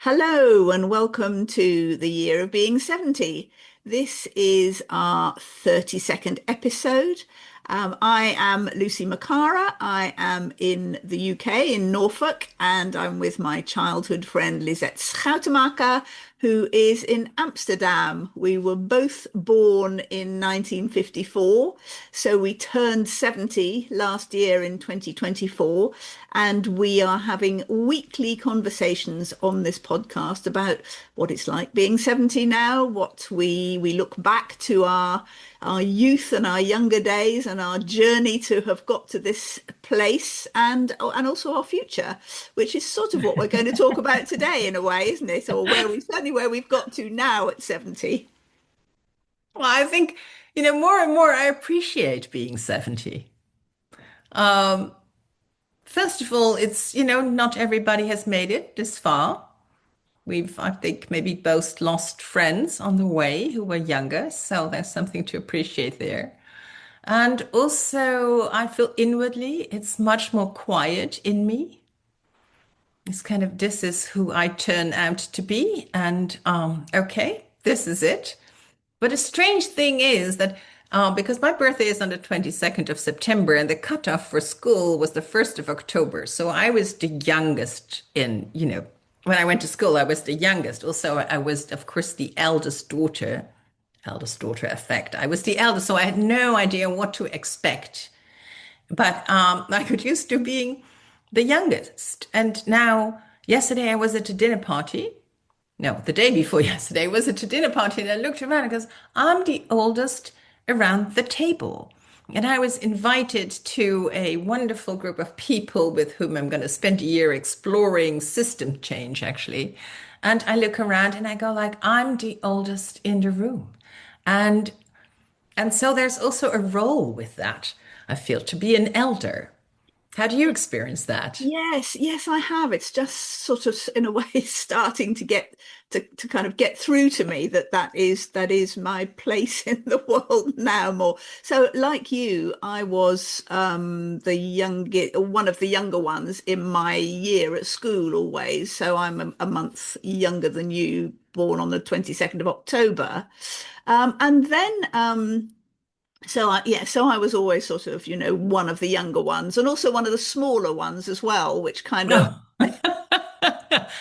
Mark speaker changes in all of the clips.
Speaker 1: Hello and welcome to the year of being 70. This is our 32nd episode. I am Lucy Macara. I am in the UK in Norfolk, and I'm with my childhood friend Lisette Schoutemaker, who is in Amsterdam. We were both born in 1954, so we turned 70 last year in 2024, and we are having weekly conversations on this podcast about what it's like being 70 now, what we look back to our youth and our younger days and our journey to have got to this place, and also our future, which is sort of what we're going to talk about today in a way, isn't it? Or where we've got to now at 70.
Speaker 2: Well, I think, more and more I appreciate being 70. Um, First of all, not everybody has made it this far. I think, maybe both lost friends on the way who were younger, so there's something to appreciate there. And also, I feel inwardly it's much more quiet in me. This is who I turn out to be, and okay, this is it. But a strange thing is that because my birthday is on the 22nd of September and the cutoff for school was the 1st of October. So I was the youngest when I went to school, I was the youngest. Also, I was, of course, the eldest daughter effect. I was the eldest, so I had no idea what to expect. But I got used to being the youngest. And now, yesterday, I was at a dinner party. No, the day before yesterday was at a dinner party, and I looked around because I'm the oldest around the table. And I was invited to a wonderful group of people with whom I'm going to spend a year exploring system change, actually. And I look around and I go like, I'm the oldest in the room. And and so there's also a role with that, I feel, to be an elder. How do you experience that?
Speaker 1: Yes, yes, I have. It's just sort of in a way starting to get to kind of get through to me that is my place in the world now more. So like you, I was the youngest, one of the younger ones in my year at school always. So I'm a month younger than you, born on the 22nd of October. And then so I was always sort of, one of the younger ones and also one of the smaller ones as well, which kind of,
Speaker 2: No,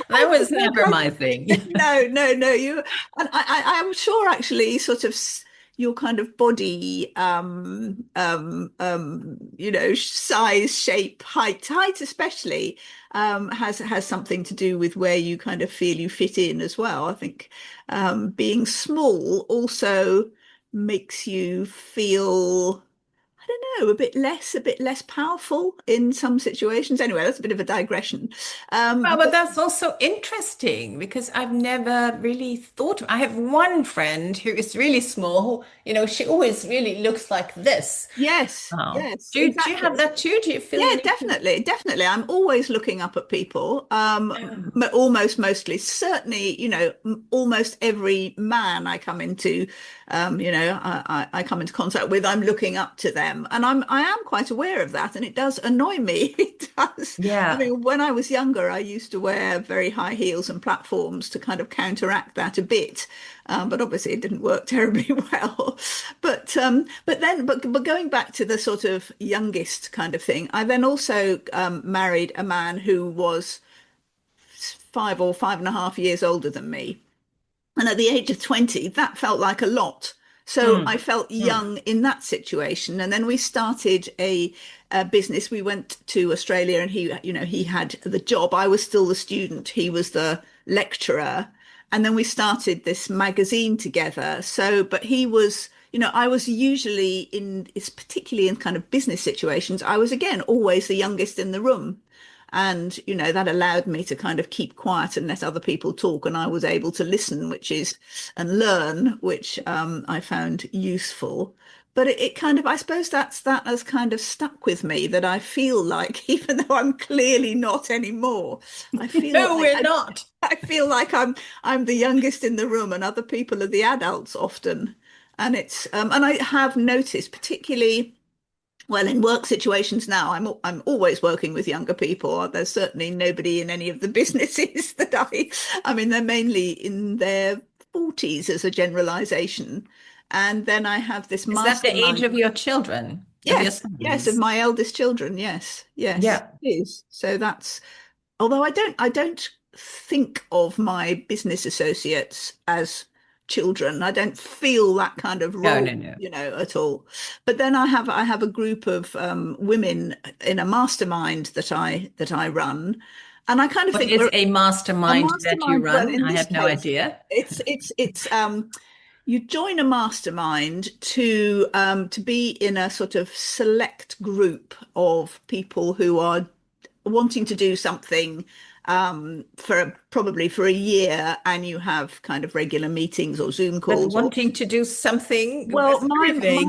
Speaker 2: that was never my thing.
Speaker 1: no, no, no, and I'm sure actually sort of your kind of body, size, shape, height especially, has something to do with where you kind of feel you fit in as well. I think, being small also makes you feel, I don't know, a bit less powerful in some situations. Anyway, that's a bit of a digression.
Speaker 2: Well, but
Speaker 1: But
Speaker 2: that's also interesting because I've never really thought. I have one friend who is really small, who, she always really looks like this.
Speaker 1: yes,
Speaker 2: Oh.
Speaker 1: yes,
Speaker 2: Do you have
Speaker 1: exactly.
Speaker 2: that too? Do you feel
Speaker 1: Yeah,
Speaker 2: you need to?
Speaker 1: definitely, definitely. I'm always looking up at people.
Speaker 2: Oh.
Speaker 1: Almost mostly, certainly, almost every man I come into, I come into contact with, I'm looking up to them, and I am quite aware of that, and it does annoy me. It does. I
Speaker 2: Yeah.
Speaker 1: mean, when I was younger, I used to wear very high heels and platforms to kind of counteract that a bit, but obviously it didn't work terribly well. But going back to the sort of youngest kind of thing, I then also married a man who was 5 or 5.5 years older than me. And at the age of 20, that felt like a lot. So I
Speaker 2: Mm.
Speaker 1: felt
Speaker 2: Mm.
Speaker 1: young in that situation. And then we started a business. We went to Australia and he had the job. I was still the student. He was the lecturer. And then we started this magazine together. So, but he was, I was usually it's particularly in kind of business situations, I was again always the youngest in the room. And, that allowed me to kind of keep quiet and let other people talk. And I was able to listen, and learn, which I found useful. But it kind of, I suppose that has kind of stuck with me that I feel like, even though I'm clearly not anymore, I feel
Speaker 2: No,
Speaker 1: like
Speaker 2: we're not.
Speaker 1: I feel like I'm the youngest in the room and other people are the adults often. And I have noticed, particularly Well, in work situations now, I'm always working with younger people. There's certainly nobody in any of the businesses that I mean, they're mainly in their 40s as a generalization. And then I have this
Speaker 2: Is that the age
Speaker 1: mastermind.
Speaker 2: of your children, of your
Speaker 1: Yes, yes, of
Speaker 2: sons?
Speaker 1: my eldest children. Yes, yes,
Speaker 2: Yeah.
Speaker 1: it is. So that's, although I don't think of my business associates as children. I don't feel that kind of
Speaker 2: No,
Speaker 1: role,
Speaker 2: no, no.
Speaker 1: at all. But then I have a group of women in a mastermind that I run, and I kind of
Speaker 2: What
Speaker 1: think
Speaker 2: is
Speaker 1: we're
Speaker 2: a
Speaker 1: a
Speaker 2: mastermind that you
Speaker 1: mastermind. Well,
Speaker 2: run?
Speaker 1: in
Speaker 2: I
Speaker 1: this
Speaker 2: have no
Speaker 1: case,
Speaker 2: idea.
Speaker 1: it's you join a mastermind to be in a sort of select group of people who are wanting to do something for probably for a year, and you have kind of regular meetings or Zoom
Speaker 2: But
Speaker 1: calls or
Speaker 2: wanting to do something
Speaker 1: well,
Speaker 2: is
Speaker 1: my
Speaker 2: very vague.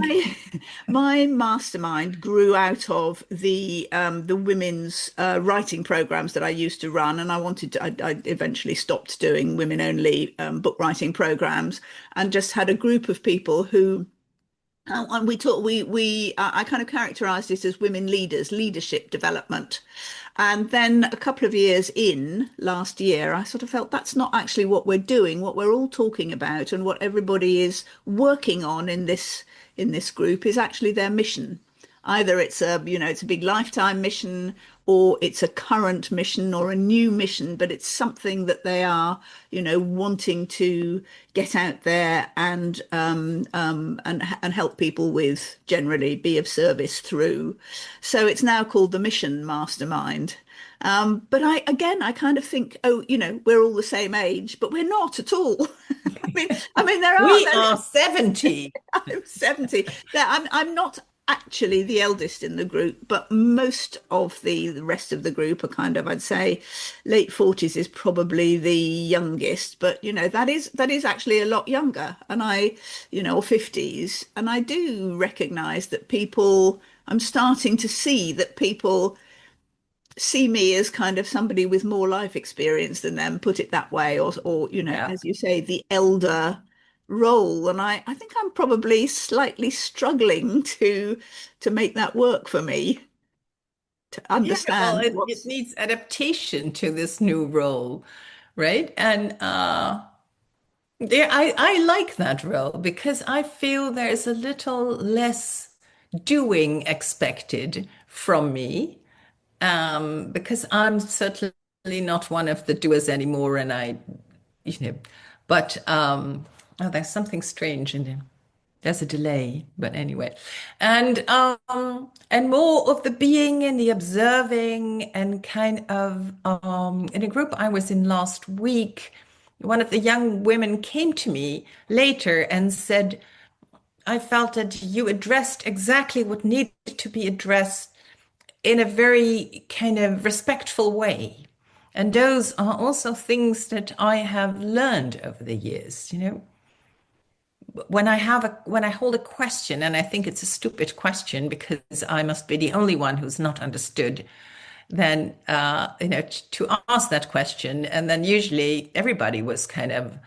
Speaker 1: my my mastermind grew out of the women's writing programs that I used to run, and I eventually stopped doing women only book writing programs, and just had a group of people who and we talk, we I kind of characterized it as women leaders, leadership development. And then a couple of years in last year, I sort of felt that's not actually what we're doing, what we're all talking about, and what everybody is working on in this group is actually their mission. Either it's a big lifetime mission, or it's a current mission or a new mission, but it's something that they are, wanting to get out there and help people with, generally be of service through. So it's now called the Mission Mastermind. But I kind of think, oh, we're all the same age, but we're not at all. I mean,
Speaker 2: We are 70.
Speaker 1: I'm 70. I'm not actually the eldest in the group, but most of the rest of the group are kind of, I'd say, late 40s is probably the youngest, but that is actually a lot younger. And or 50s, and I do recognize that I'm starting to see that people see me as kind of somebody with more life experience than them, put it that way, or
Speaker 2: Yeah.
Speaker 1: as you say, the elder role. And I think I'm probably slightly struggling to make that work for me, to
Speaker 2: Yeah, well,
Speaker 1: understand
Speaker 2: it
Speaker 1: what's
Speaker 2: needs adaptation to this new role, right? And yeah, I like that role because I feel there's a little less doing expected from me. Because I'm certainly not one of the doers anymore, and you know, but oh, there's something strange in there. There's a delay, but anyway, and more of the being and the observing and kind of in a group I was in last week, one of the young women came to me later and said, I felt that you addressed exactly what needed to be addressed in a very kind of respectful way. And those are also things that I have learned over the years, when I hold a question and I think it's a stupid question because I must be the only one who's not understood, then to ask that question, and then usually everybody was kind of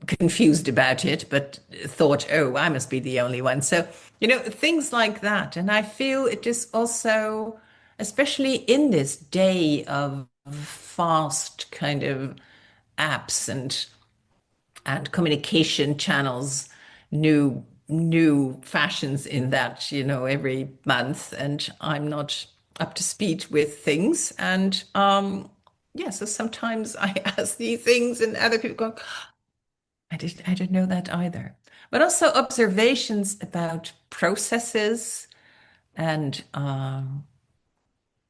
Speaker 2: confused about it, but thought, oh, I must be the only one. So, things like that. And I feel it is also, especially in this day of fast kind of apps and communication channels, new fashions in that, every month. And I'm not up to speed with things. And yeah, so sometimes I ask these things and other people go, I didn't know that either. But also observations about processes and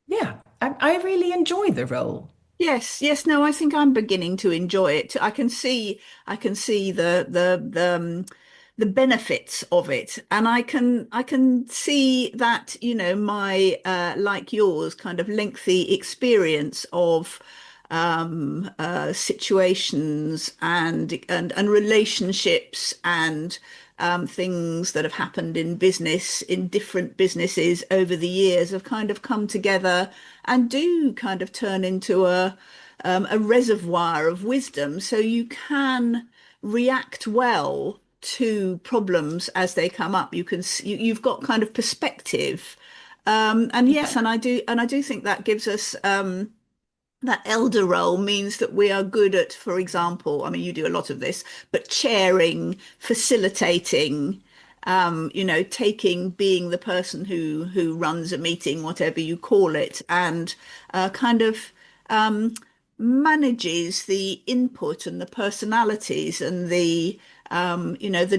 Speaker 2: yeah, I really enjoy the role.
Speaker 1: Yes, yes, no, I think I'm beginning to enjoy it. I can see the benefits of it, and I can see that, my like yours kind of lengthy experience of situations and relationships and things that have happened in business, in different businesses over the years, have kind of come together and do kind of turn into a reservoir of wisdom, so you can react well to problems as they come up. You've got kind of perspective. And yes,
Speaker 2: Yeah.
Speaker 1: and I do think that gives us that elder role means that we are good at, for example, I mean, you do a lot of this, but chairing, facilitating, being the person who runs a meeting, whatever you call it, and kind of um, manages the input and the personalities and the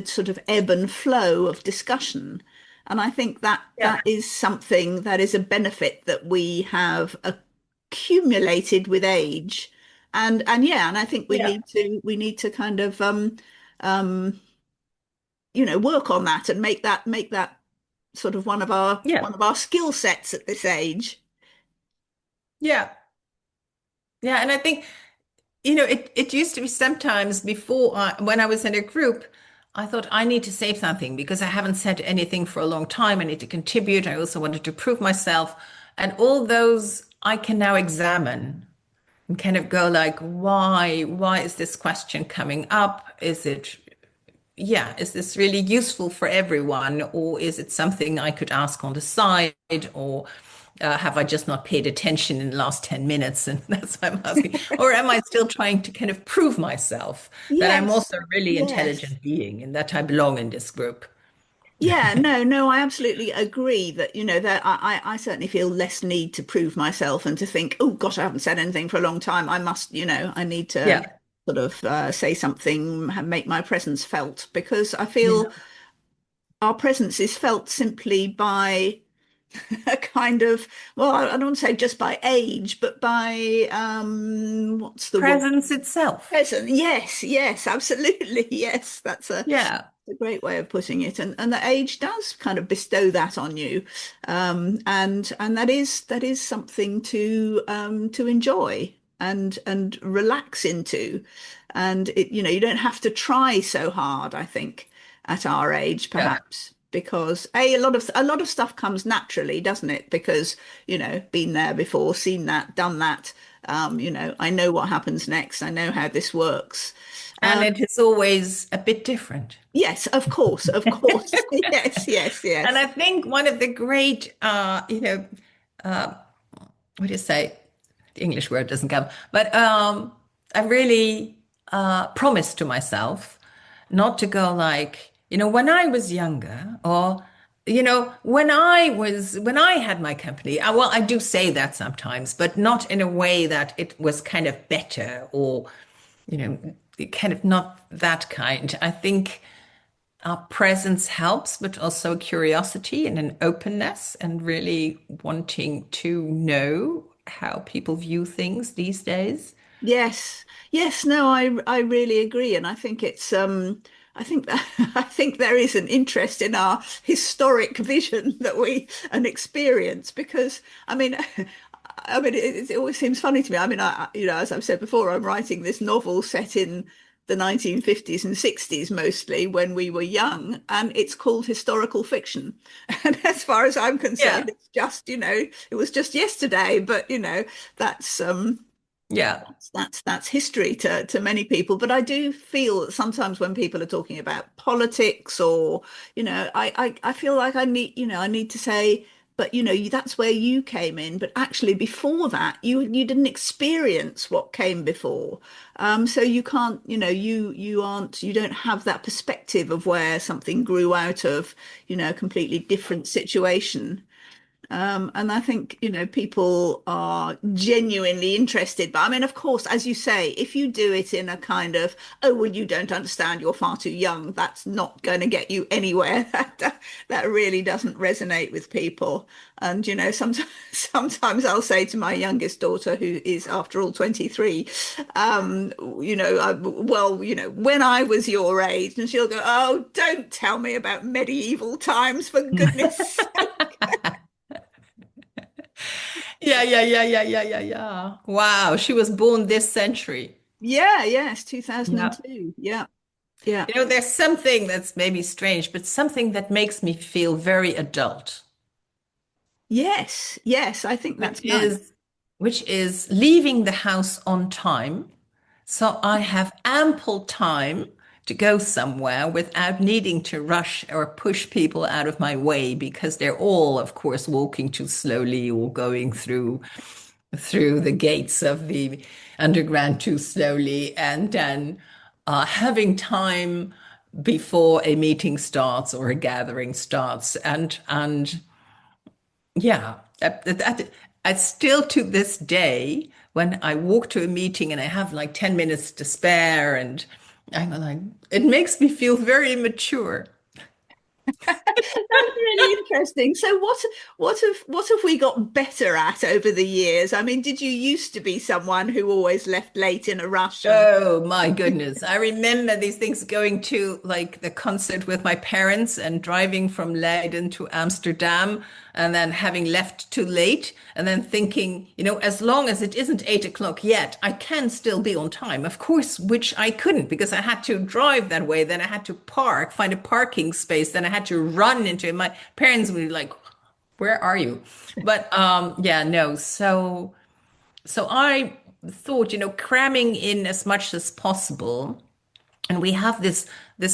Speaker 1: sort of ebb and flow of discussion. And I think that
Speaker 2: Yeah.
Speaker 1: that is something that is a benefit that we have accumulated with age. And yeah, and I think we
Speaker 2: Yeah.
Speaker 1: need to kind of um, work on that and make that sort of
Speaker 2: Yeah.
Speaker 1: one of our skill sets at this age.
Speaker 2: Yeah. Yeah. And I think, it used to be sometimes before when I was in a group, I thought I need to say something because I haven't said anything for a long time. I need to contribute. I also wanted to prove myself. And all those I can now examine and kind of go like, why is this question coming up? Is this really useful for everyone? Or is it something I could ask on the side? Or have I just not paid attention in the last 10 minutes? And that's why I'm asking. Or am I still trying to kind of prove myself that I'm
Speaker 1: Yes,
Speaker 2: also a really
Speaker 1: yes.
Speaker 2: intelligent being and that I belong in this group?
Speaker 1: Yeah, no, I absolutely agree that, that I certainly feel less need to prove myself and to think, oh gosh, I haven't said anything for a long time. I must, I need to
Speaker 2: Yeah.
Speaker 1: sort of say something, make my presence felt, because I feel
Speaker 2: Yeah.
Speaker 1: our presence is felt simply by a kind of, well, I don't want to say just by age, but by what's the word?
Speaker 2: Presence itself.
Speaker 1: Present. Yes, yes, absolutely. Yes, that's
Speaker 2: Yeah.
Speaker 1: a great way of putting it. And the age does kind of bestow that on you. And that is something to enjoy and relax into. And you don't have to try so hard, I think, at our age,
Speaker 2: Yeah.
Speaker 1: perhaps. Because a lot of stuff comes naturally, doesn't it? Because, been there before, seen that, done that. I know what happens next. I know how this works.
Speaker 2: And it is always a bit different.
Speaker 1: Yes, of course, of course. Yes, yes,
Speaker 2: And
Speaker 1: yes.
Speaker 2: I think one of the great, what do you say? The English word doesn't come, but I really promised to myself not to go like, when I was younger, or when I had my company. Well, I do say that sometimes, but not in a way that it was kind of better or kind of not that kind. I think our presence helps, but also curiosity and an openness and really wanting to know how people view things these days.
Speaker 1: Yes. Yes, no, I really agree. And I think I think that I think there is an interest in our historic vision that we and experience because it always seems funny to me. I mean, as I've said before, I'm writing this novel set in the 1950s and 60s mostly when we were young, and it's called historical fiction. And as far as I'm concerned,
Speaker 2: Yeah.
Speaker 1: it's just, it was just yesterday, but that's
Speaker 2: Yeah.
Speaker 1: that's history to many people. But I do feel that sometimes when people are talking about politics or, I feel like I need to say, but that's where you came in. But actually before that, you didn't experience what came before. So you can't, you don't have that perspective of where something grew out of, a completely different situation. And I think, people are genuinely interested. But I mean, of course, as you say, if you do it in a kind of, oh, well, you don't understand, you're far too young, that's not going to get you anywhere. That really doesn't resonate with people. And, sometimes I'll say to my youngest daughter, who is, after all, 23, well, when I was your age, and she'll go, oh, don't tell me about medieval times, for goodness.
Speaker 2: Yeah, yeah, yeah, yeah, yeah, yeah, yeah. Wow, she was born this century.
Speaker 1: Yeah, yes,
Speaker 2: Yeah.
Speaker 1: 2002. Yeah, yeah.
Speaker 2: There's something that's maybe strange, but something that makes me feel very adult,
Speaker 1: Yes, yes, I think
Speaker 2: which
Speaker 1: that's nice.
Speaker 2: is which is leaving the house on time. So I have ample time to go somewhere without needing to rush or push people out of my way because they're all, of course, walking too slowly or going through the gates of the underground too slowly, and then having time before a meeting starts or a gathering starts, and yeah, I still to this day, when I walk to a meeting and I have like 10 minutes to spare, and I'm like, it makes me feel very immature.
Speaker 1: That's really interesting. So what have we got better at over the years? I mean, did you used to be someone who always left late in a rush and
Speaker 2: Oh my goodness. I remember these things going to like the concert with my parents and driving from Leiden to Amsterdam and then having left too late and then thinking, as long as it isn't 8 o'clock yet, I can still be on time. Of course, which I couldn't because I had to drive that way. Then I had to find a parking space. Then I had to run into it. My parents would be like, where are you? But yeah, no. So I thought, cramming in as much as possible. And we have this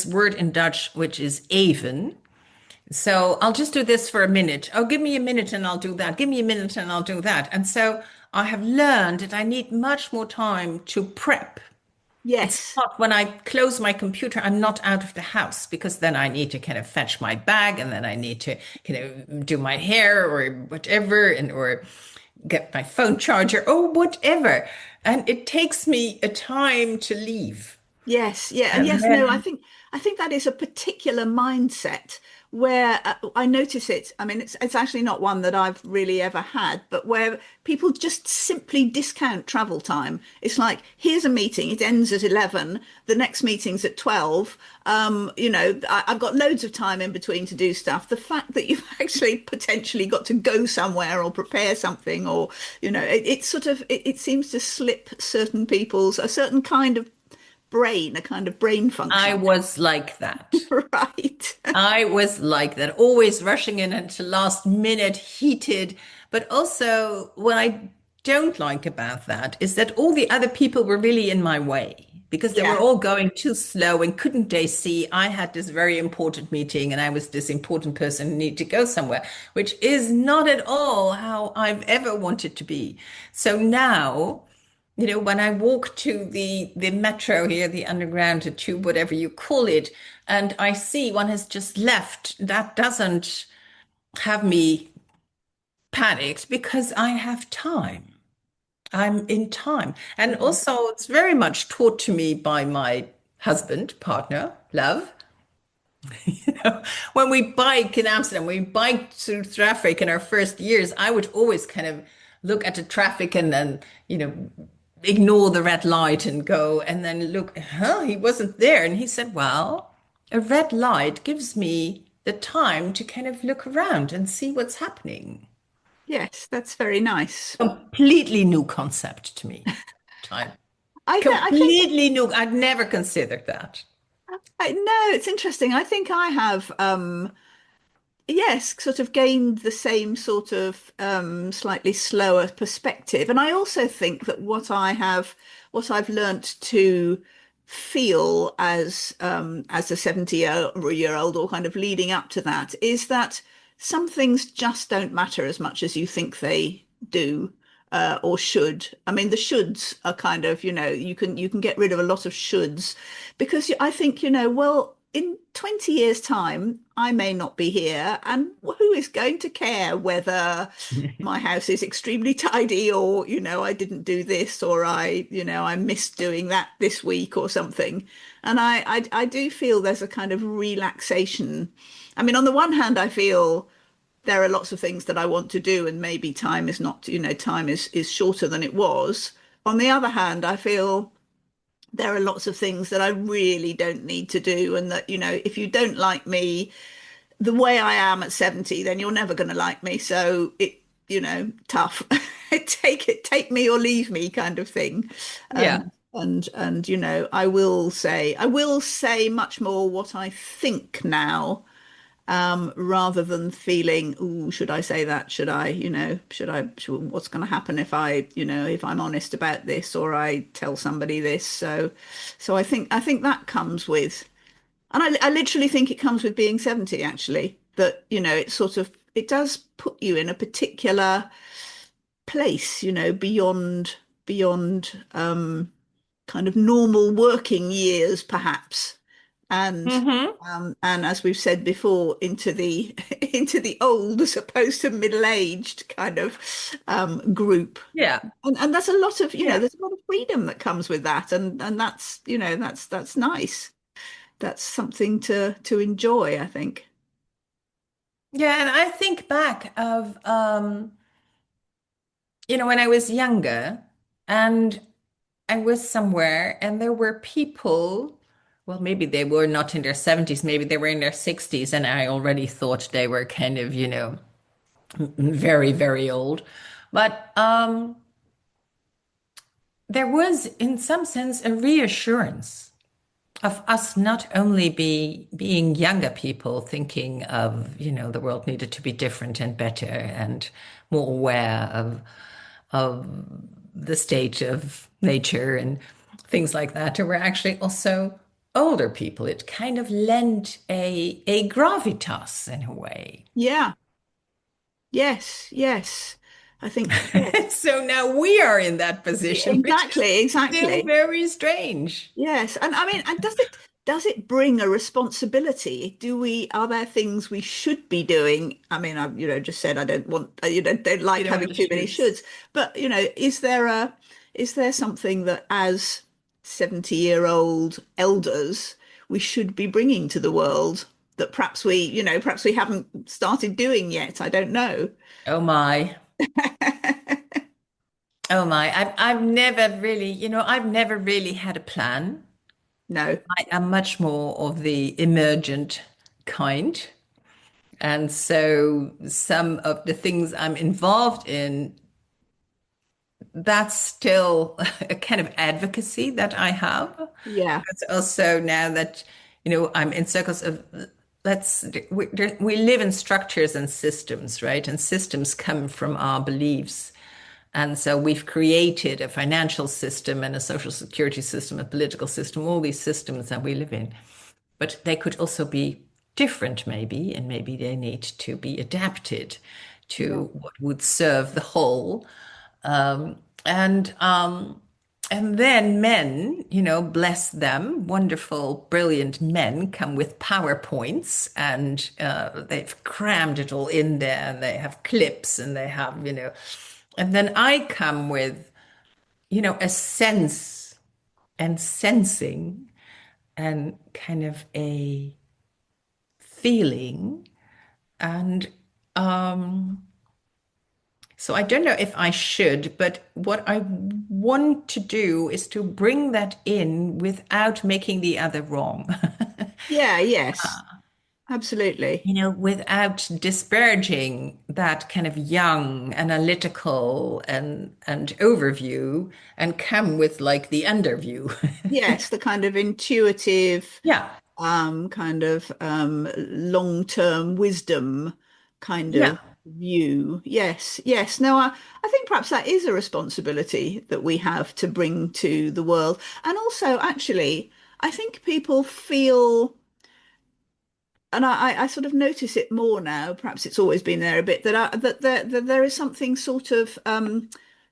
Speaker 2: word in Dutch, which is even. So I'll just do this for a minute. Oh, give me a minute and I'll do that. Give me a minute and I'll do that. And so I have learned that I need much more time to prep. It's
Speaker 1: yes.
Speaker 2: not when I close my computer, I'm not out of the house because then I need to kind of fetch my bag and then I need to, do my hair or whatever and or get my phone charger or whatever. And it takes me a time to leave.
Speaker 1: Yes, yeah, and
Speaker 2: And
Speaker 1: yes, no, I
Speaker 2: then
Speaker 1: think I think that is a particular mindset where I notice it. I mean, it's actually not one that I've really ever had, but where people just simply discount travel time. It's like, here's a meeting, it ends at 11, the next meeting's at 12. I've got loads of time in between to do stuff. The fact that you've actually potentially got to go somewhere or prepare something, or it sort of it seems to slip certain people's a certain kind of brain, a kind of brain
Speaker 2: I
Speaker 1: function.
Speaker 2: was like that.
Speaker 1: Right.
Speaker 2: I was like that, always rushing in until last minute, heated. But also, what I don't like about that is that all the other people were really in my way because they were
Speaker 1: Yeah.
Speaker 2: all going too slow and couldn't they see I had this very important meeting and I was this important person who needed to go somewhere, which is not at all how I've ever wanted to be. So now, when I walk to the metro here, the underground, the tube, whatever you call it, and I see one has just left, that doesn't have me panicked because I have time. I'm in time. And
Speaker 1: Yeah.
Speaker 2: also, it's very much taught to me by my husband, partner, love. When we bike in Amsterdam, we bike through traffic in our first years, I would always kind of look at the traffic and then, ignore the red light and go and then look, he wasn't there. And he said, well, a red light gives me the time to kind of look around and see what's happening.
Speaker 1: Yes, that's very nice.
Speaker 2: Completely new concept to me. Time.
Speaker 1: I think
Speaker 2: Completely new. I'd never considered that.
Speaker 1: no, it's interesting. I think I have yes, sort of gained the same sort of slightly slower perspective. And I also think that what I've learnt to feel as a 70-year old or kind of leading up to that is that some things just don't matter as much as you think they do. Or should. I mean, the shoulds are kind of, you can get rid of a lot of shoulds because I think, well, in 20 years' time, I may not be here, and who is going to care whether my house is extremely tidy or, I didn't do this or I missed doing that this week or something. And I do feel there's a kind of relaxation. I mean, on the one hand, I feel there are lots of things that I want to do, and maybe time is not, time is shorter than it was. On the other hand, I feel there are lots of things that I really don't need to do, and that, if you don't like me the way I am at 70, then you're never going to like me. So tough. Take me or leave me kind of thing.
Speaker 2: Yeah.
Speaker 1: And I will say much more what I think now rather than feeling, "Oh, should I say that? Should I, what's going to happen if I, if I'm honest about this or I tell somebody this?" So I think that comes with, and I literally think it comes with being 70, actually, that, it does put you in a particular place, beyond kind of normal working years, perhaps, and
Speaker 2: Hmm.
Speaker 1: and as we've said before, into the into the old as opposed to middle-aged kind of group.
Speaker 2: Yeah.
Speaker 1: And that's a lot of,
Speaker 2: Yeah.
Speaker 1: there's a lot of freedom that comes with that, and that's, that's nice. That's something to enjoy, I think.
Speaker 2: Yeah, and I think back of when I was younger and I was somewhere and there were people, well, maybe they were not in their 70s, maybe they were in their 60s, and I already thought they were kind of, very, very old. But there was, in some sense, a reassurance of us not only being younger people thinking of, the world needed to be different and better and more aware of the state of nature and things like that. There were actually also older people. It kind of lent a gravitas in a way.
Speaker 1: Yeah. Yes. Yes. I think, yeah.
Speaker 2: So now we are in that position, which is
Speaker 1: Exactly.
Speaker 2: still
Speaker 1: Exactly.
Speaker 2: very strange.
Speaker 1: Yes, and I mean, and does it bring a responsibility? Are there things we should be doing? I mean, I've, just said I don't want, don't
Speaker 2: You
Speaker 1: like
Speaker 2: don't
Speaker 1: having
Speaker 2: want the
Speaker 1: too many
Speaker 2: shoulds.
Speaker 1: shoulds, but is there something that as 70-year-old elders we should be bringing to the world that perhaps we haven't started doing yet? I don't know.
Speaker 2: Oh my. Oh my. I've never really, I've never really had a plan.
Speaker 1: No.
Speaker 2: I am much more of the emergent kind. And so some of the things I'm involved in, that's still a kind of advocacy that I have.
Speaker 1: Yeah.
Speaker 2: It's also now that, I'm in circles of we live in structures and systems, right? And systems come from our beliefs. And so we've created a financial system and a social security system, a political system, all these systems that we live in. But they could also be different, maybe, and maybe they need to be adapted
Speaker 1: Yeah.
Speaker 2: to what would serve the whole. Um, and um, and then men, bless them, wonderful, brilliant men come with PowerPoints and they've crammed it all in there and they have clips and they have, and then I come with, a sense and sensing and kind of a feeling. And um, so I don't know if I should, but what I want to do is to bring that in without making the other wrong.
Speaker 1: Yeah, yes. Absolutely.
Speaker 2: Without disparaging that kind of young, analytical and overview and come with like the underview.
Speaker 1: Yes, the kind of intuitive,
Speaker 2: Yeah,
Speaker 1: kind of long-term wisdom kind
Speaker 2: yeah,
Speaker 1: of view. Yes, yes. No, I think perhaps that is a responsibility that we have to bring to the world. And also, actually, I think people feel, and I sort of notice it more now, perhaps it's always been there a bit, that there is something sort of,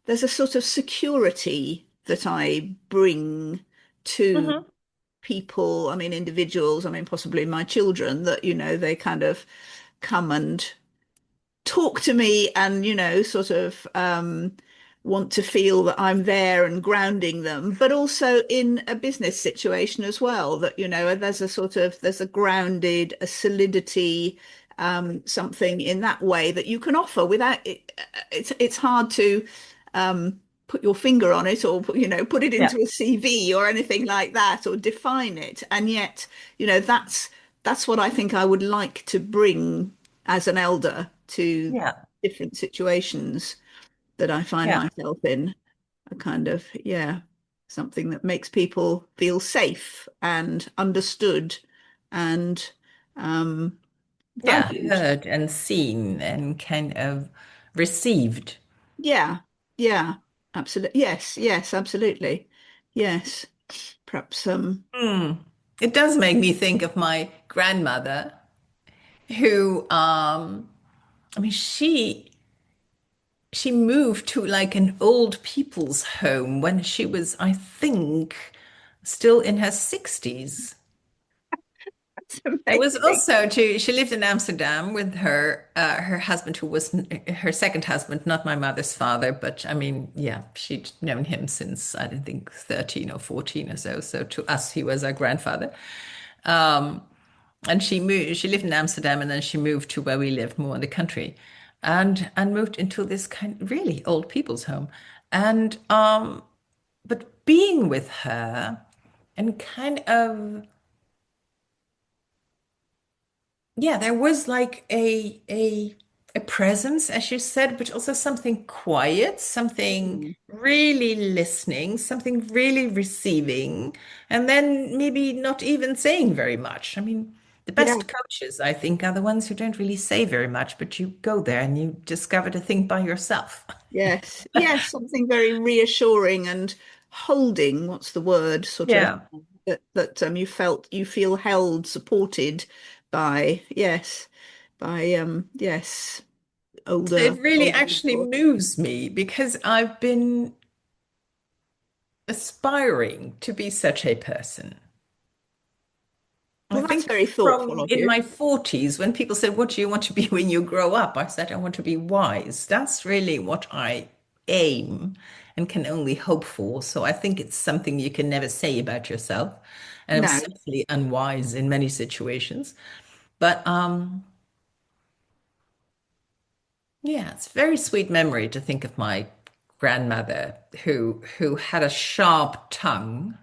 Speaker 1: there's a sort of security that I bring to
Speaker 2: hmm,
Speaker 1: people, I mean, individuals, I mean, possibly my children, that, they kind of come and talk to me and, sort of want to feel that I'm there and grounding them, but also in a business situation as well, that, there's a grounded, a solidity, something in that way that you can offer without it. It's hard to put your finger on it or put it
Speaker 2: yeah,
Speaker 1: into a CV or anything like that or define it. And yet, that's what I think I would like to bring as an elder to
Speaker 2: yeah,
Speaker 1: different situations that I find
Speaker 2: yeah,
Speaker 1: myself in. A kind of, yeah, something that makes people feel safe and understood and Oh,
Speaker 2: Yeah,
Speaker 1: good.
Speaker 2: heard and seen and kind of received.
Speaker 1: Yeah, yeah, absolutely. Yes, yes, absolutely. Yes. Perhaps
Speaker 2: Hmm. It does make me think of my grandmother, who, I mean, she moved to like an old people's home when she was, I think, still in her 60s.
Speaker 1: that's
Speaker 2: It was
Speaker 1: amazing.
Speaker 2: also she lived in Amsterdam with her husband, who was her second husband, not my mother's father, but I mean, yeah, she'd known him since I don't think 13 or 14 or so. So to us, he was our grandfather. Um, and she lived in Amsterdam, and then she moved to where we lived, more in the country, and moved into this kind of really old people's home. And but being with her and kind of, yeah, there was like a presence, as you said, but also something quiet, something
Speaker 1: Mm.
Speaker 2: really listening, something really receiving, and then maybe not even saying very much. I mean, the
Speaker 1: Yeah,
Speaker 2: best coaches, I think, are the ones who don't really say very much, but you go there and you discover the thing by yourself.
Speaker 1: yes, yes, something very reassuring and holding, what's the word, sort of
Speaker 2: Yeah.
Speaker 1: that you feel held, supported by, yes, by yes,
Speaker 2: It really
Speaker 1: older
Speaker 2: actually
Speaker 1: people.
Speaker 2: moves me because I've been aspiring to be such a person. I
Speaker 1: Well, that's
Speaker 2: think
Speaker 1: very thoughtful
Speaker 2: from
Speaker 1: of
Speaker 2: in
Speaker 1: you.
Speaker 2: my 40s, when people said, "What do you want to be when you grow up?" I said, "I want to be wise." That's really what I aim and can only hope for. So I think it's something you can never say about yourself. And I'm
Speaker 1: No,
Speaker 2: certainly unwise in many situations. But yeah, it's a very sweet memory to think of my grandmother who had a sharp tongue.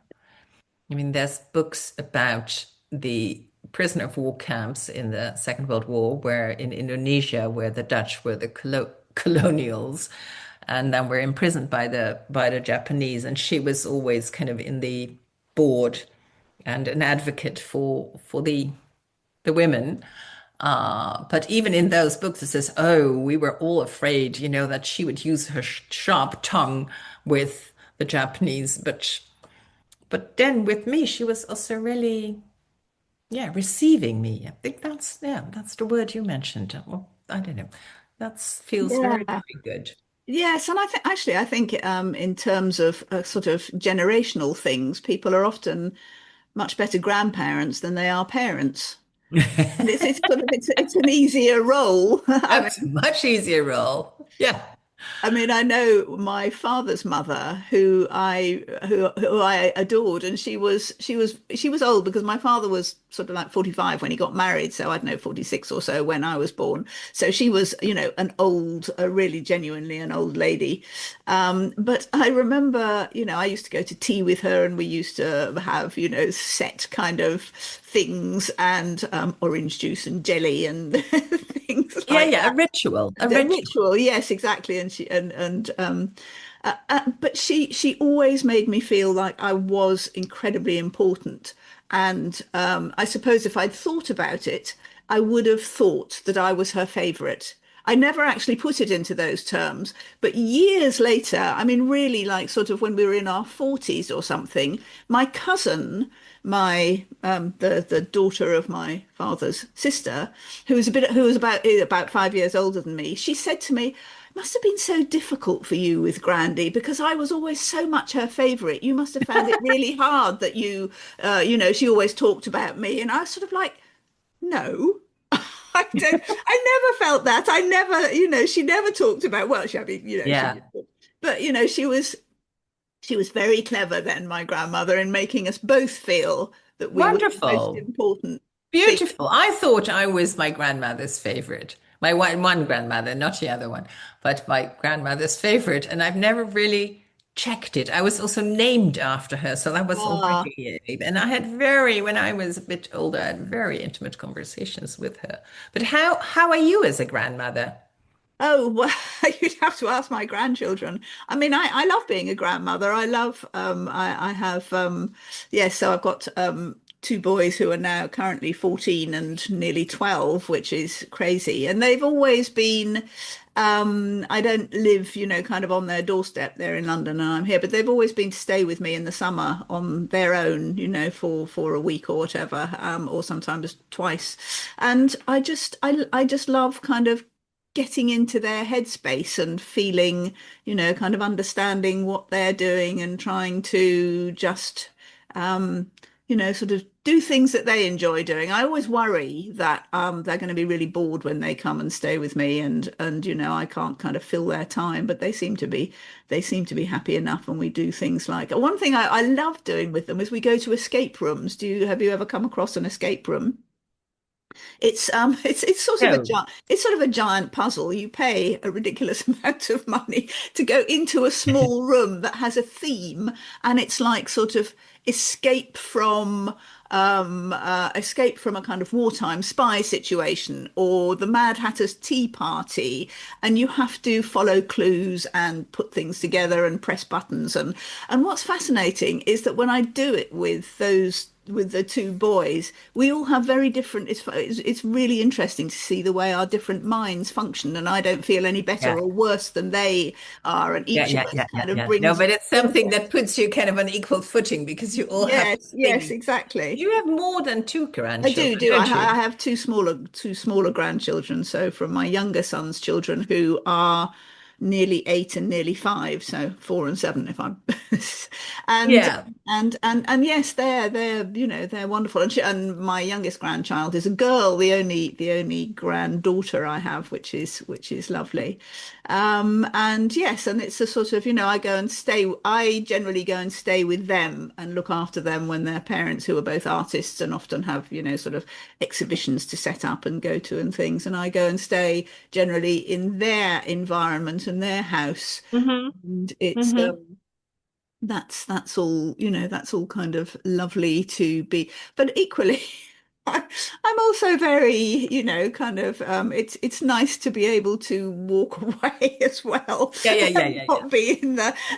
Speaker 2: I mean, there's books about the prisoner of war camps in the Second World War, where in Indonesia, where the Dutch were the colonials, and then were imprisoned by the Japanese, and she was always kind of in the board and an advocate for the women. But even in those books, it says, "Oh, we were all afraid, you know, that she would use her sharp tongue with the Japanese, but then with me, she was also really, yeah, receiving me. I think that's, yeah, that's the word you mentioned. Well, I don't know. That feels very,
Speaker 1: yeah.
Speaker 2: very good.
Speaker 1: Yes, and I think in terms of sort of generational things, people are often much better grandparents than they are parents, and it's sort of it's an easier role.
Speaker 2: That's a much easier role. Yeah.
Speaker 1: I mean, I know my father's mother, who I adored, and she was old because my father was sort of like 45 when he got married, so I don't know, 46 or so when I was born. So she was, really genuinely an old lady. But I remember, I used to go to tea with her, and we used to have, set kind of things and orange juice and jelly and things
Speaker 2: Yeah,
Speaker 1: like
Speaker 2: yeah,
Speaker 1: that.
Speaker 2: a
Speaker 1: The
Speaker 2: ritual.
Speaker 1: ritual, yes, exactly. And but she always made me feel like I was incredibly important. And I suppose if I'd thought about it, I would have thought that I was her favorite. I never actually put it into those terms, but years later, I mean, really, like sort of when we were in our 40s or something, my cousin, the daughter of my father's sister, who was about 5 years older than me, she said to me, "It must have been so difficult for you with Grandy because I was always so much her favorite. You must have found it really hard that she always talked about me." And I was sort of like, no. I never felt that. I never, she never talked about, well, she, I mean, she
Speaker 2: Yeah.
Speaker 1: did, but, she was very clever then, my grandmother, in making us both feel that we were the most
Speaker 2: Wonderful.
Speaker 1: important thing.
Speaker 2: Beautiful. I thought I was my grandmother's favorite. My one grandmother, not the other one, but my grandmother's favorite. And I've never really checked it. I was also named after her, so that was
Speaker 1: Ah,
Speaker 2: already, and I had when I was a bit older, I had very intimate conversations with her. But how are you as a grandmother?
Speaker 1: oh, well, you'd have to ask my grandchildren. I mean, I love being a grandmother. I love, I have, yes, so I've got two boys who are now currently 14 and nearly 12, which is crazy. And they've always been, I don't live, kind of on their doorstep. They're in London and I'm here, but they've always been to stay with me in the summer on their own, for a week or whatever, or sometimes twice. And I just love kind of getting into their headspace and feeling, kind of understanding what they're doing and trying to just, sort of do things that they enjoy doing. I always worry that they're going to be really bored when they come and stay with me, and I can't kind of fill their time, but they seem to be happy enough, and we do things like one thing I love doing with them is we go to escape rooms. Have you ever come across an escape room? It's sort of a
Speaker 2: No.
Speaker 1: giant it's sort of a giant puzzle. You pay a ridiculous amount of money to go into a small room that has a theme, and it's like sort of escape from escape from a kind of wartime spy situation or the Mad Hatter's Tea Party, and you have to follow clues and put things together and press buttons. And what's fascinating is that when I do it with the two boys, we all have very different. It's really interesting to see the way our different minds function, and I don't feel any better
Speaker 2: Yeah.
Speaker 1: or worse than they are, and
Speaker 2: Yeah,
Speaker 1: each of
Speaker 2: yeah,
Speaker 1: us
Speaker 2: yeah, yeah,
Speaker 1: kind of
Speaker 2: yeah. No,
Speaker 1: brings
Speaker 2: but it's
Speaker 1: brings
Speaker 2: something that puts you kind of on equal footing because you all have
Speaker 1: yes, yes,
Speaker 2: things.
Speaker 1: exactly.
Speaker 2: You have more than two
Speaker 1: I do,
Speaker 2: grandchildren,
Speaker 1: do. I,
Speaker 2: don't
Speaker 1: I
Speaker 2: you?
Speaker 1: have two smaller grandchildren. So from my younger son's children, who are nearly 8 and nearly 5, so 4 and 7, if I'm, and
Speaker 2: Yeah.
Speaker 1: and yes, they're wonderful. And my youngest grandchild is a girl, the only granddaughter I have, which is lovely. And yes, and it's a sort of, I generally go and stay with them and look after them when their parents, who are both artists and often have, sort of exhibitions to set up and go to and things. And I go and stay generally in their environment and their house.
Speaker 2: Hmm.
Speaker 1: And it's,
Speaker 2: Hmm.
Speaker 1: that's all kind of lovely to be. But equally, I'm also very, kind of, it's nice to be able to walk away as well
Speaker 2: Yeah, yeah, yeah,
Speaker 1: and
Speaker 2: yeah, yeah.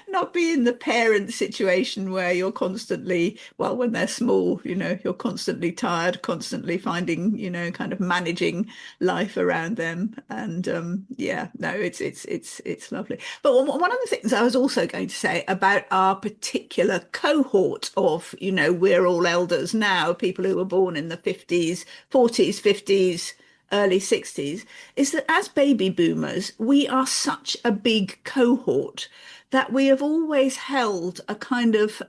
Speaker 1: not be in the parent situation where you're constantly, well, when they're small, you're constantly tired, constantly finding, kind of managing life around them. And yeah, no, it's lovely. But one of the things I was also going to say about our particular cohort of, we're all elders now, people who were born in the 50s, 40s, 50s, early 60s, is that as baby boomers, we are such a big cohort that we have always held a kind of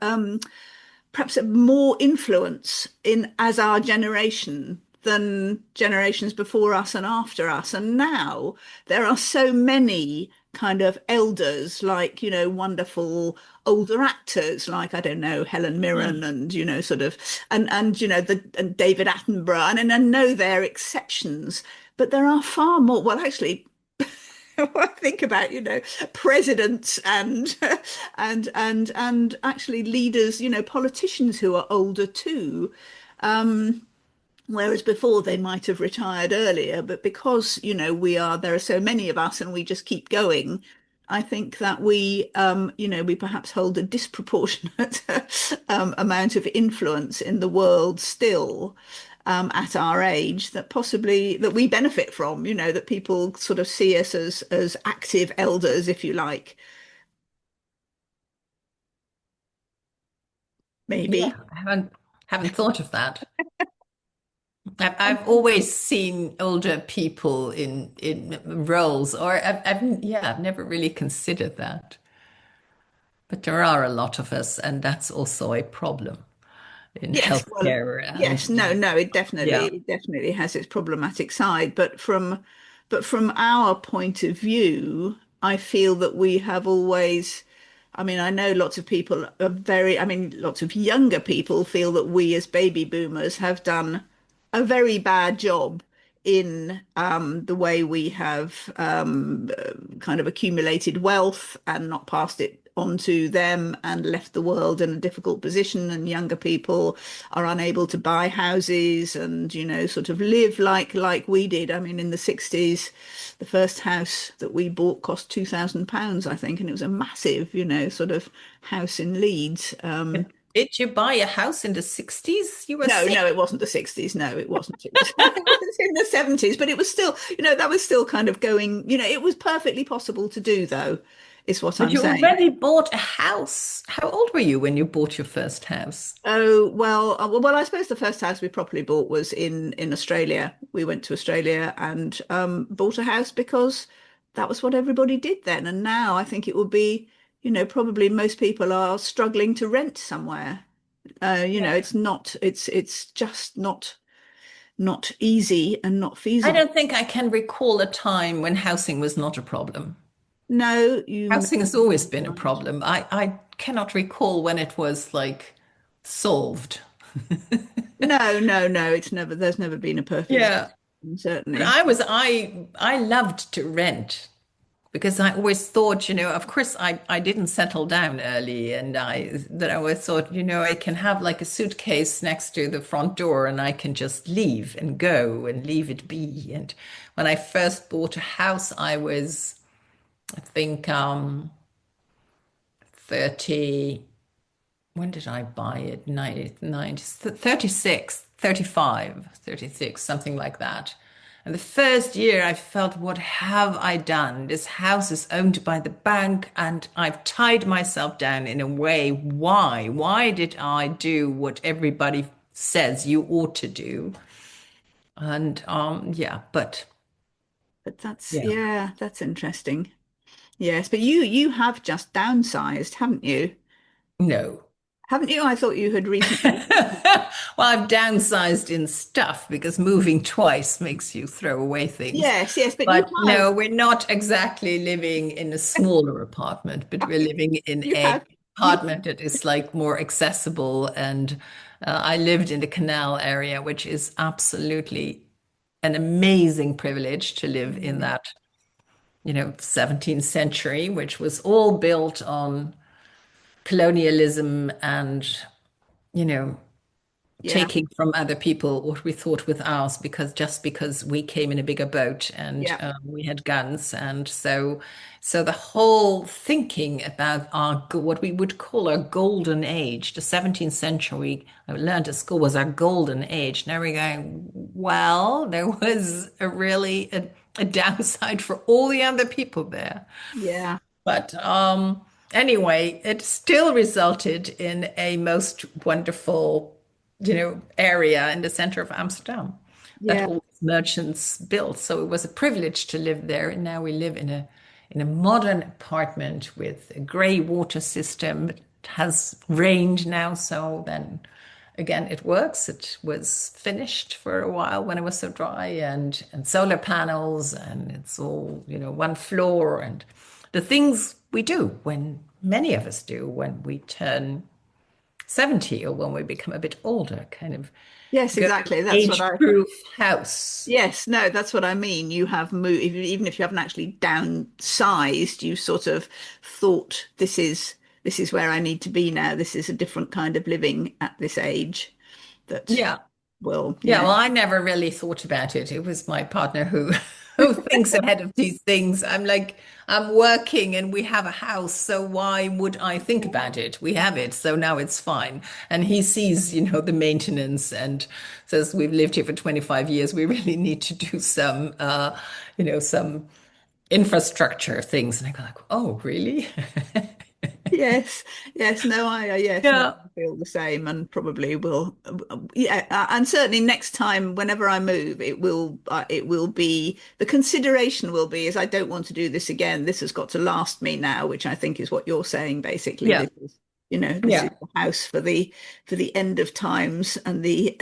Speaker 1: perhaps a more influence in as our generation than generations before us and after us. And now there are so many kind of elders, like, wonderful older actors, like, I don't know, Helen Mirren,
Speaker 2: Mm.
Speaker 1: and, sort of, and, and David Attenborough. And I know they're exceptions, but there are far more, well, actually, I think about, presidents and and actually leaders, politicians who are older too. Whereas before they might have retired earlier, but because, there are so many of us and we just keep going, I think that we perhaps hold a disproportionate amount of influence in the world still, at our age, that possibly that we benefit from, that people sort of see us as active elders, if you like,
Speaker 2: Yeah,
Speaker 1: maybe.
Speaker 2: I haven't thought of that. I've always seen older people in roles, or I've never really considered that. But there are a lot of us, and that's also a problem in
Speaker 1: Yes, well,
Speaker 2: healthcare.
Speaker 1: yes,
Speaker 2: And
Speaker 1: no, it definitely
Speaker 2: yeah,
Speaker 1: it definitely has its problematic side, but from our point of view, I feel that we have always, I mean, I know lots of people are very, I mean, lots of younger people feel that we as baby boomers have done a very bad job in the way we have kind of accumulated wealth and not passed it on to them and left the world in a difficult position. And younger people are unable to buy houses and, sort of live like we did. I mean, in the 60s, the first house that we bought cost £2,000, I think, and it was a massive, sort of house in Leeds.
Speaker 2: Did you buy a house in the 60s? You were
Speaker 1: No,
Speaker 2: sick.
Speaker 1: no, it wasn't the 60s. No, it wasn't. It was, it was in the 70s, but it was still, that was still kind of going, it was perfectly possible to do, though, is what
Speaker 2: But
Speaker 1: I'm
Speaker 2: you
Speaker 1: saying.
Speaker 2: already bought a house. How old were you when you bought your first house?
Speaker 1: Oh, well, I suppose the first house we properly bought was in Australia. We went to Australia and bought a house because that was what everybody did then. And now I think it will be, probably most people are struggling to rent somewhere.
Speaker 2: Yeah.
Speaker 1: It's just not easy and not
Speaker 2: I
Speaker 1: feasible.
Speaker 2: don't think I can recall a time when housing was not a problem.
Speaker 1: No, you may
Speaker 2: Housing has always
Speaker 1: be
Speaker 2: been a
Speaker 1: right.
Speaker 2: problem. I cannot recall when it was like solved.
Speaker 1: No, no, no, there's never been a perfect
Speaker 2: Yeah.
Speaker 1: solution,
Speaker 2: But
Speaker 1: certainly.
Speaker 2: I loved to rent because I always thought, of course I didn't settle down early and I always thought, I can have like a suitcase next to the front door and I can just leave and go and leave it be. And when I first bought a house, I was, I think, 30. When did I buy it? 36, 35, 36, something like that. And the first year I felt, what have I done? This house is owned by the bank and I've tied myself down in a way. Why? Why did I do what everybody says you ought to do? And yeah, but
Speaker 1: But that's
Speaker 2: yeah,
Speaker 1: yeah, that's interesting. Yes, but you have just downsized, haven't you?
Speaker 2: no.
Speaker 1: Haven't you? I thought you had recently.
Speaker 2: Well, I've downsized in stuff because moving twice makes you throw away things.
Speaker 1: Yes, yes, but you
Speaker 2: But
Speaker 1: have
Speaker 2: no, we're not exactly living in a smaller apartment, but we're living in
Speaker 1: you
Speaker 2: a
Speaker 1: have you
Speaker 2: apartment that is like more accessible. And I lived in the canal area, which is absolutely an amazing privilege to live in
Speaker 1: Mm,
Speaker 2: that, 17th century, which was all built on colonialism and, you know,
Speaker 1: yeah,
Speaker 2: taking from other people what we thought was ours because we came in a bigger boat and
Speaker 1: yeah,
Speaker 2: we had guns and so the whole thinking about what we would call our golden age, the 17th century, I learned at school was our golden age. Now we're going, well, there was a downside for all the other people there.
Speaker 1: yeah,
Speaker 2: But anyway, it still resulted in a most wonderful, area in the center of Amsterdam that
Speaker 1: yeah,
Speaker 2: all merchants built. So it was a privilege to live there. And now we live in a modern apartment with a gray water system. It has rained now, so then again it works. It was finished for a while when it was so dry and solar panels and it's all, one floor and the things we do when many of us do when we turn 70 or when we become a bit older, kind of
Speaker 1: yes,
Speaker 2: go to
Speaker 1: exactly. That's what I.
Speaker 2: age-proof house.
Speaker 1: Yes, no, that's what I mean. You have moved, even if you haven't actually downsized, you sort of thought this is where I need to be now. This is a different kind of living at this age. That
Speaker 2: Yeah.
Speaker 1: will,
Speaker 2: Yeah,
Speaker 1: yeah,
Speaker 2: well, I never really thought about it. It was my partner who who thinks ahead of these things. I'm like, I'm working and we have a house, so why would I think about it? We have it, so now it's fine. And he sees, the maintenance and says, we've lived here for 25 years. We really need to do some infrastructure things. And I go like, oh, really?
Speaker 1: yes, yes, no, yes, no,
Speaker 2: Yeah.
Speaker 1: I feel the same, and probably will, yeah, and certainly next time, whenever I move, it will be the consideration will be is I don't want to do this again. This has got to last me now, which I think is what you're saying basically.
Speaker 2: Yeah.
Speaker 1: This is
Speaker 2: Yeah.
Speaker 1: the house for the end of times and the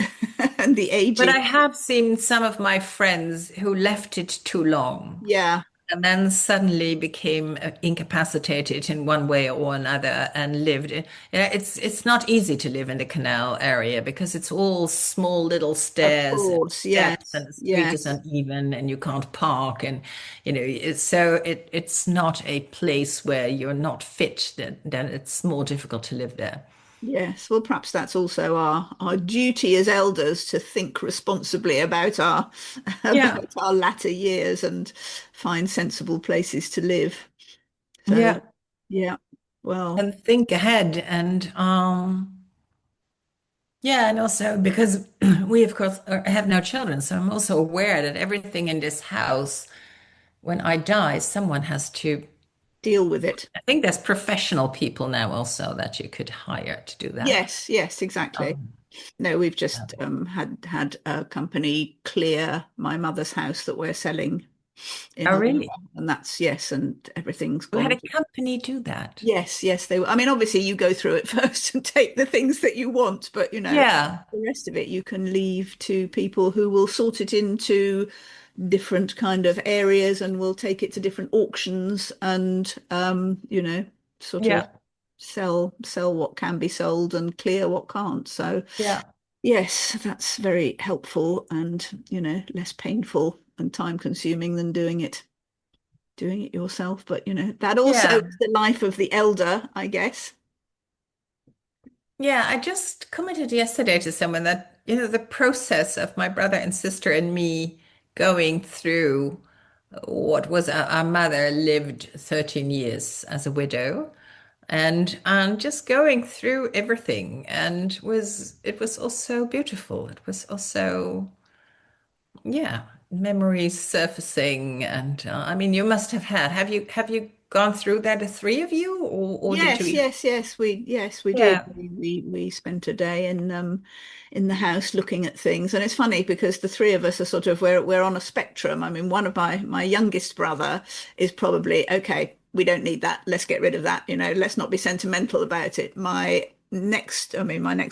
Speaker 1: and the
Speaker 2: But
Speaker 1: aging.
Speaker 2: I have seen some of my friends who left it too long.
Speaker 1: Yeah,
Speaker 2: And then suddenly became incapacitated in one way or another and lived in, it's not easy to live in the canal area because it's all small little
Speaker 1: of
Speaker 2: stairs and
Speaker 1: course.
Speaker 2: steps
Speaker 1: Yes,
Speaker 2: and the street is
Speaker 1: yes.
Speaker 2: uneven and you can't park and it's not a place where you're not fit, then it's more difficult to live there.
Speaker 1: Yes, well, perhaps that's also our duty as elders to think responsibly about our
Speaker 2: Yeah.
Speaker 1: about our latter years and find sensible places to live. So,
Speaker 2: Yeah.
Speaker 1: yeah, well,
Speaker 2: And think ahead and Yeah, and also because we, of course, have no children, so I'm also aware that everything in this house, when I die, someone has to.
Speaker 1: Deal with it.
Speaker 2: I think there's professional people now also that you could hire to do that.
Speaker 1: Yes, yes, exactly.
Speaker 2: Um,
Speaker 1: No, we've
Speaker 2: yeah.
Speaker 1: just had a company clear my mother's house that we're selling in
Speaker 2: Oh,
Speaker 1: Aurora,
Speaker 2: really?
Speaker 1: and that's yes, and everything's
Speaker 2: We had
Speaker 1: gone.
Speaker 2: a company do that.
Speaker 1: Yes, yes, they were. I mean, obviously, you go through it first and take the things that you want, but
Speaker 2: Yeah,
Speaker 1: the rest of it you can leave to people who will sort it into different kind of areas and will take it to different auctions and sort of
Speaker 2: yeah,
Speaker 1: sell what can be sold and clear what can't. So
Speaker 2: yeah,
Speaker 1: yes, that's very helpful and less painful and time consuming than doing it yourself. But that also
Speaker 2: yeah.
Speaker 1: is the life of the elder, I guess.
Speaker 2: Yeah, I just commented yesterday to someone that, the process of my brother and sister and me going through what was our mother lived 13 years as a widow and just going through everything and it was also beautiful. It was also, yeah, memories surfacing and I mean you must have you gone through that, the three of you, or did
Speaker 1: Yes,
Speaker 2: you?
Speaker 1: yes, yes, we did.
Speaker 2: Yeah.
Speaker 1: We spent a day in the house looking at things, and it's funny because the three of us are sort of we're on a spectrum. I mean, one of my youngest brother is probably okay. We don't need that. Let's get rid of that. Let's not be sentimental about it. My next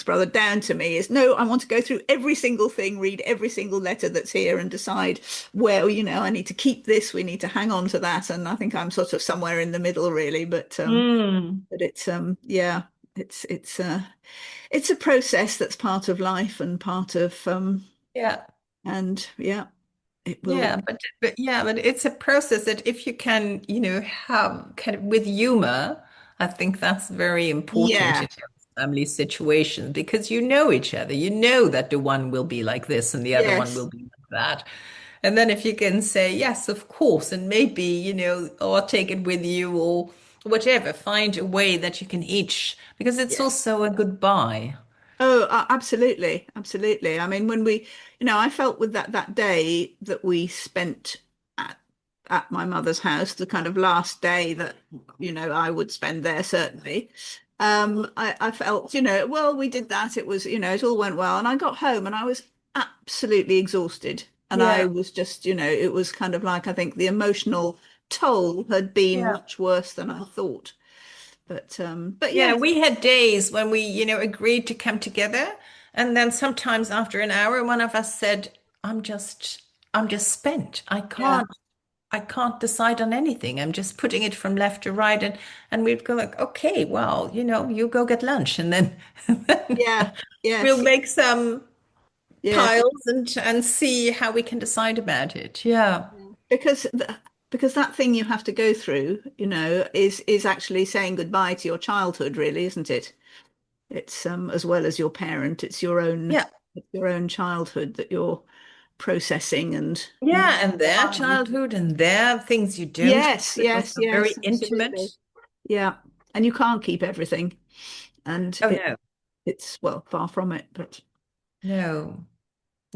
Speaker 1: brother down to me is no. I want to go through every single thing, read every single letter that's here, and decide well, I need to keep this. We need to hang on to that. And I think I'm sort of somewhere in the middle, really.
Speaker 2: Mm.
Speaker 1: But yeah, it's a process that's part of life and part of
Speaker 2: Yeah.
Speaker 1: and yeah, it will.
Speaker 2: But it's a process that if you can, have kind of with humor, I think that's very important
Speaker 1: Yeah,
Speaker 2: in family situations because you know each other. You know that the one will be like this and the other one
Speaker 1: yes,
Speaker 2: will be like that. And then if you can say, yes, of course, and maybe, or take it with you or whatever, find a way that you can each, because it's
Speaker 1: yeah.
Speaker 2: also a goodbye.
Speaker 1: Oh, absolutely, absolutely. I mean, when I felt with that day that we spent at at my mother's house, the kind of last day that I would spend there certainly. I felt, well, we did that. It was, it all went well, and I got home and I was absolutely exhausted, and I
Speaker 2: Yeah.
Speaker 1: was just, it was kind of like I think the emotional toll had been
Speaker 2: Yeah.
Speaker 1: much worse than I thought. But
Speaker 2: Yeah,
Speaker 1: yes,
Speaker 2: we had days when we, agreed to come together, and then sometimes after an hour, one of us said, "I'm just, I'm just spent.
Speaker 1: yeah,
Speaker 2: I can't decide on anything. I'm just putting it from left to right." And we'd go like, "Okay, well, you go get lunch, and then,
Speaker 1: yeah,
Speaker 2: we'll
Speaker 1: yes.
Speaker 2: make some
Speaker 1: Yeah,
Speaker 2: piles and see how we can decide about it." Yeah.
Speaker 1: yeah. Because that thing you have to go through, is actually saying goodbye to your childhood, really, isn't it? It's as well as your parent,
Speaker 2: Yeah.
Speaker 1: it's your own childhood that you're processing and
Speaker 2: Yeah, and their
Speaker 1: buying.
Speaker 2: childhood and their things you don't have,
Speaker 1: Yes,
Speaker 2: but
Speaker 1: yes,
Speaker 2: also very
Speaker 1: yes, absolutely.
Speaker 2: intimate.
Speaker 1: Yeah. And you can't keep everything. And
Speaker 2: Oh no.
Speaker 1: it's well, far from it, but
Speaker 2: No.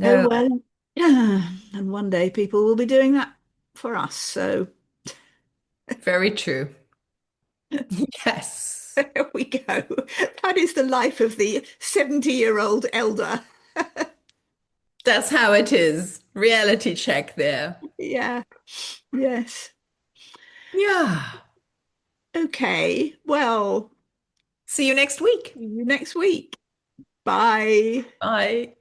Speaker 1: oh
Speaker 2: No.
Speaker 1: well. And one day people will be doing that for us. So
Speaker 2: Very true. Yes,
Speaker 1: there we go. That is the life of the 70-year-old elder.
Speaker 2: that's how it is. Reality check there.
Speaker 1: Yeah. Yes.
Speaker 2: Yeah.
Speaker 1: Okay. Well,
Speaker 2: See you next week.
Speaker 1: see you next week. Bye.
Speaker 2: Bye.